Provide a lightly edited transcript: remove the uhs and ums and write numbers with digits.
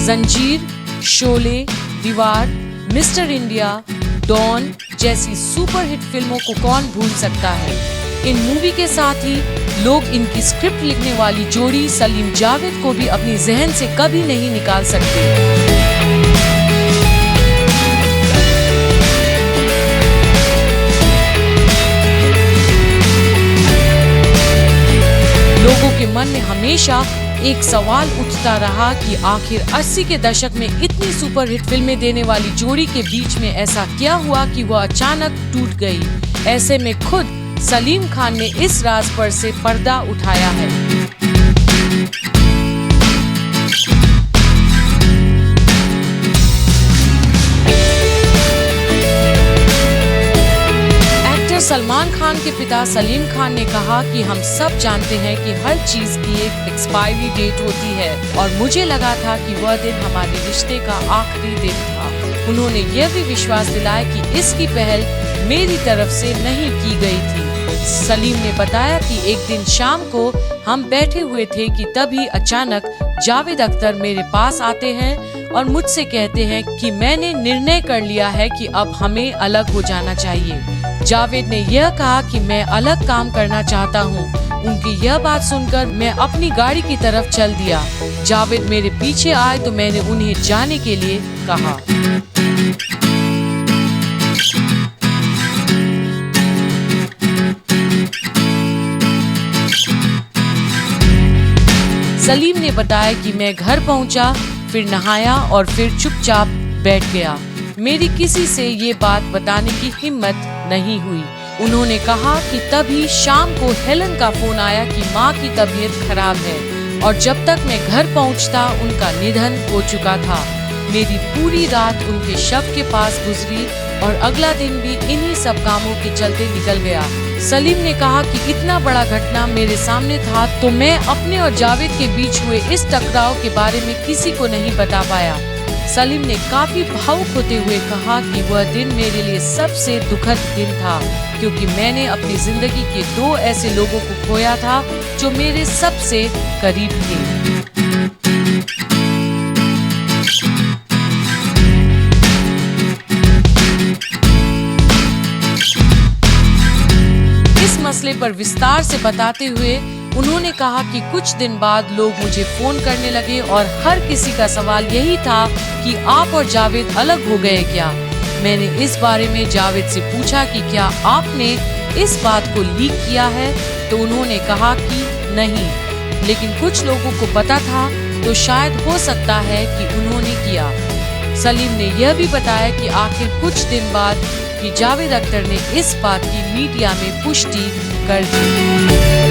जंजीर, शोले, दीवार, mister India, don जैसी सुपरहिट फिल्मों को कौन भूल सकता है। इन मूवी के साथ ही लोग इनकी स्क्रिप्ट लिखने वाली जोड़ी सलीम जावेद को भी अपनी जहन से कभी नहीं निकाल सकते। लोगों के मन में हमेशा एक सवाल उठता रहा कि आखिर 80 के दशक में इतनी सुपरहिट फिल्में देने वाली जोड़ी के बीच में ऐसा क्या हुआ कि वह अचानक टूट गई। ऐसे में खुद सलीम खान ने इस राज पर से पर्दा उठाया है। सलमान खान के पिता सलीम खान ने कहा कि हम सब जानते हैं कि हर चीज की एक एक्सपायरी डेट होती है और मुझे लगा था कि वह दिन हमारे रिश्ते का आखिरी दिन था। उन्होंने यह भी विश्वास दिलाया कि इसकी पहल मेरी तरफ से नहीं की गई थी। सलीम ने बताया कि एक दिन शाम को हम बैठे हुए थे कि तभी अचानक जावेद अख्तर मेरे पास आते हैं और मुझसे कहते हैं कि मैंने निर्णय कर लिया है कि अब हमें अलग हो जाना चाहिए। जावेद ने यह कहा कि मैं अलग काम करना चाहता हूँ। उनकी यह बात सुनकर मैं अपनी गाड़ी की तरफ चल दिया। जावेद मेरे पीछे आए तो मैंने उन्हें जाने के लिए कहा। सलीम ने बताया कि मैं घर पहुंचा, फिर नहाया और फिर चुपचाप बैठ गया। मेरी किसी से ये बात बताने की हिम्मत नहीं हुई। उन्होंने कहा कि तभी शाम को हेलन का फोन आया कि माँ की तबीयत खराब है और जब तक मैं घर पहुंचता उनका निधन हो चुका था। मेरी पूरी रात उनके शव के पास गुजरी और अगला दिन भी इन्हीं सब कामों के चलते निकल गया। सलीम ने कहा कि इतना बड़ा घटना मेरे सामने था तो मैं अपने और जावेद के बीच हुए इस टकराव के बारे में किसी को नहीं बता पाया। सलीम ने काफी भावुक होते हुए कहा कि वह दिन मेरे लिए सबसे दुखद दिन था क्योंकि मैंने अपनी जिंदगी के 2 ऐसे लोगों को खोया था जो मेरे सबसे करीब थे। इस मसले पर विस्तार से बताते हुए उन्होंने कहा कि कुछ दिन बाद लोग मुझे फोन करने लगे और हर किसी का सवाल यही था कि आप और जावेद अलग हो गए क्या। मैंने इस बारे में जावेद से पूछा कि क्या आपने इस बात को लीक किया है तो उन्होंने कहा कि नहीं, लेकिन कुछ लोगों को पता था तो शायद हो सकता है कि उन्होंने किया। सलीम ने यह भी बताया कि आखिर कुछ दिन बाद कि जावेद अख्तर ने इस बात की मीडिया में पुष्टि कर दी।